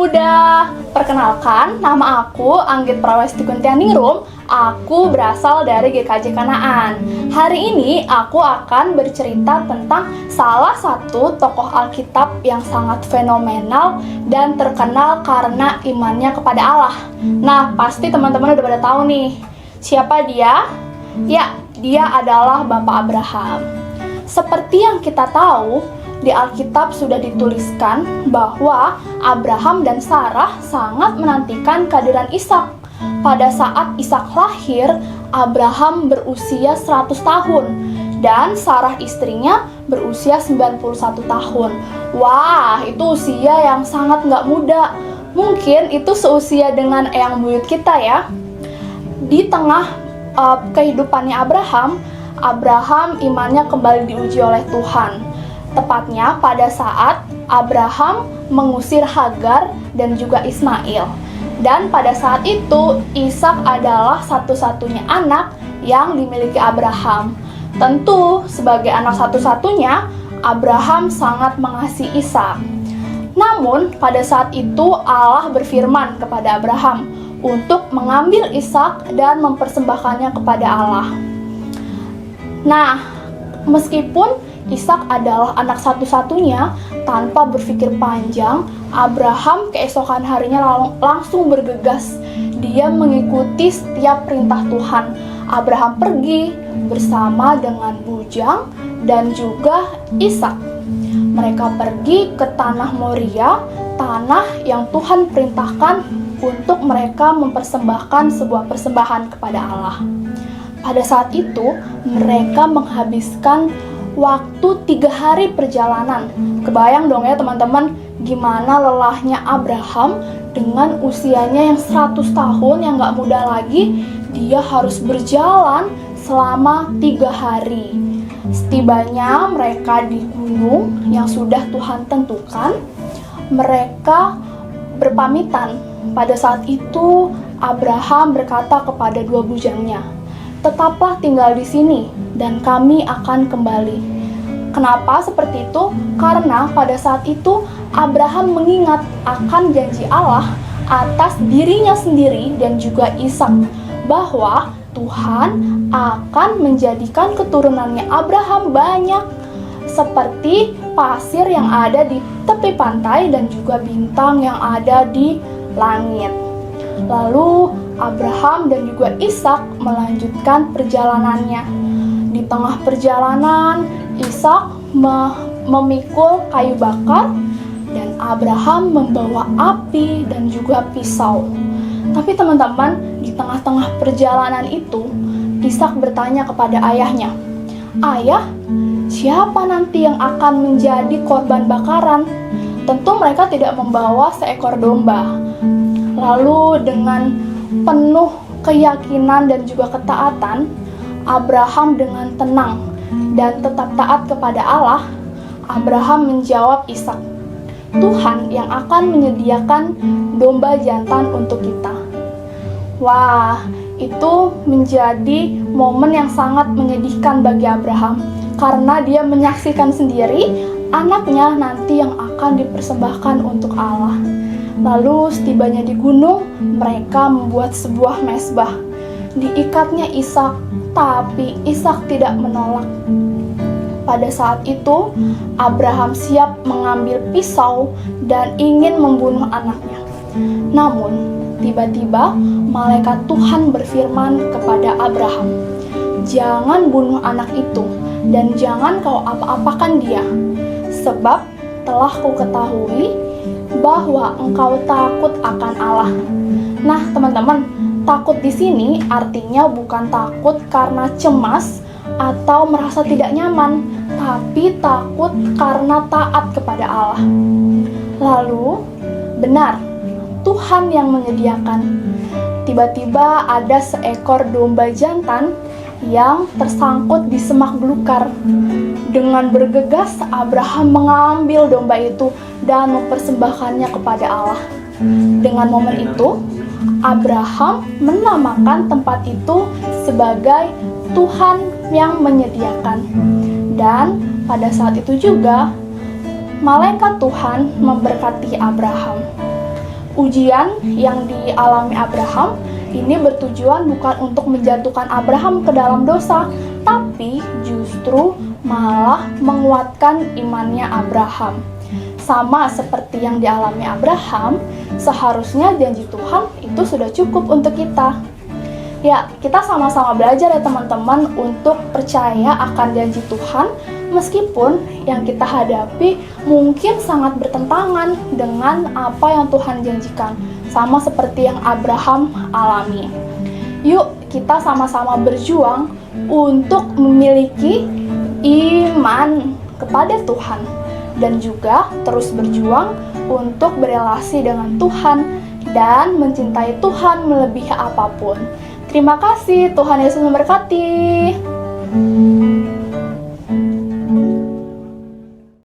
muda, perkenalkan, nama aku Anggit Prawesti Kuntianingrum. Aku berasal dari GKJ Kanaan. Hari ini aku akan bercerita tentang salah satu tokoh Alkitab yang sangat fenomenal dan terkenal karena imannya kepada Allah. Nah, pasti teman-teman udah pada tahu nih, siapa dia? Ya, dia adalah Bapak Abraham. Seperti yang kita tahu, di Alkitab sudah dituliskan bahwa Abraham dan Sarah sangat menantikan kehadiran Ishak. Pada saat Ishak lahir, Abraham berusia 100 tahun dan Sarah istrinya berusia 91 tahun. Wah, itu usia yang sangat nggak muda. Mungkin itu seusia dengan eyang buyut kita ya. Di tengah kehidupannya Abraham imannya kembali diuji oleh Tuhan. Tepatnya pada saat Abraham mengusir Hagar dan juga Ismail. Dan pada saat itu Ishak adalah satu-satunya anak yang dimiliki Abraham. Tentu sebagai anak satu-satunya, Abraham sangat mengasihi Ishak. Namun pada saat itu Allah berfirman kepada Abraham untuk mengambil Ishak dan mempersembahkannya kepada Allah. Nah, meskipun Ishak adalah anak satu-satunya, tanpa berpikir panjang, Abraham keesokan harinya langsung bergegas. Dia mengikuti setiap perintah Tuhan. Abraham pergi bersama dengan bujang dan juga Ishak. Mereka pergi ke tanah Moria, tanah yang Tuhan perintahkan untuk mereka mempersembahkan sebuah persembahan kepada Allah. Pada saat itu, mereka menghabiskan waktu 3 hari perjalanan. Kebayang dong ya teman-teman, gimana lelahnya Abraham dengan usianya yang 100 tahun, yang gak muda lagi. Dia harus berjalan selama 3 hari. Setibanya mereka di gunung yang sudah Tuhan tentukan, mereka berpamitan. Pada saat itu Abraham berkata kepada 2 bujangnya, "Tetaplah tinggal di sini dan kami akan kembali." Kenapa seperti itu? Karena pada saat itu Abraham mengingat akan janji Allah atas dirinya sendiri dan juga Ishak, bahwa Tuhan akan menjadikan keturunannya Abraham banyak seperti pasir yang ada di tepi pantai dan juga bintang yang ada di langit. Lalu Abraham dan juga Ishak melanjutkan perjalanannya. Di tengah perjalanan, Ishak memikul kayu bakar dan Abraham membawa api dan juga pisau. Tapi teman-teman, di tengah-tengah perjalanan itu, Ishak bertanya kepada ayahnya, "Ayah, siapa nanti yang akan menjadi korban bakaran?" Tentu mereka tidak membawa seekor domba. Lalu dengan penuh keyakinan dan juga ketaatan, Abraham dengan tenang dan tetap taat kepada Allah, Abraham menjawab Ishak, "Tuhan yang akan menyediakan domba jantan untuk kita." Wah, itu menjadi momen yang sangat menyedihkan bagi Abraham, karena dia menyaksikan sendiri anaknya nanti yang akan dipersembahkan untuk Allah. Lalu setibanya di gunung, mereka membuat sebuah mezbah. Diikatnya Ishak, tapi Ishak tidak menolak. Pada saat itu, Abraham siap mengambil pisau dan ingin membunuh anaknya. Namun, tiba-tiba malaikat Tuhan berfirman kepada Abraham, "Jangan bunuh anak itu dan jangan kau apa-apakan dia, sebab telah kuketahui bahwa engkau takut akan Allah." Nah, teman-teman, takut di sini artinya bukan takut karena cemas atau merasa tidak nyaman, tapi takut karena taat kepada Allah. Lalu, benar, Tuhan yang menyediakan. Tiba-tiba ada seekor domba jantan yang tersangkut di semak belukar. Dengan bergegas, Abraham mengambil domba itu dan mempersembahkannya kepada Allah. Dengan momen itu, Abraham menamakan tempat itu sebagai Tuhan yang menyediakan. Dan pada saat itu juga, malaikat Tuhan memberkati Abraham. Ujian yang dialami Abraham ini bertujuan bukan untuk menjatuhkan Abraham ke dalam dosa, tapi justru malah menguatkan imannya Abraham. Sama seperti yang dialami Abraham, seharusnya janji Tuhan itu sudah cukup untuk kita. Ya, kita sama-sama belajar ya teman-teman untuk percaya akan janji Tuhan meskipun yang kita hadapi mungkin sangat bertentangan dengan apa yang Tuhan janjikan, sama seperti yang Abraham alami. Yuk, kita sama-sama berjuang untuk memiliki iman kepada Tuhan dan juga terus berjuang untuk berelasi dengan Tuhan dan mencintai Tuhan melebihi apapun. Terima kasih, Tuhan Yesus memberkati.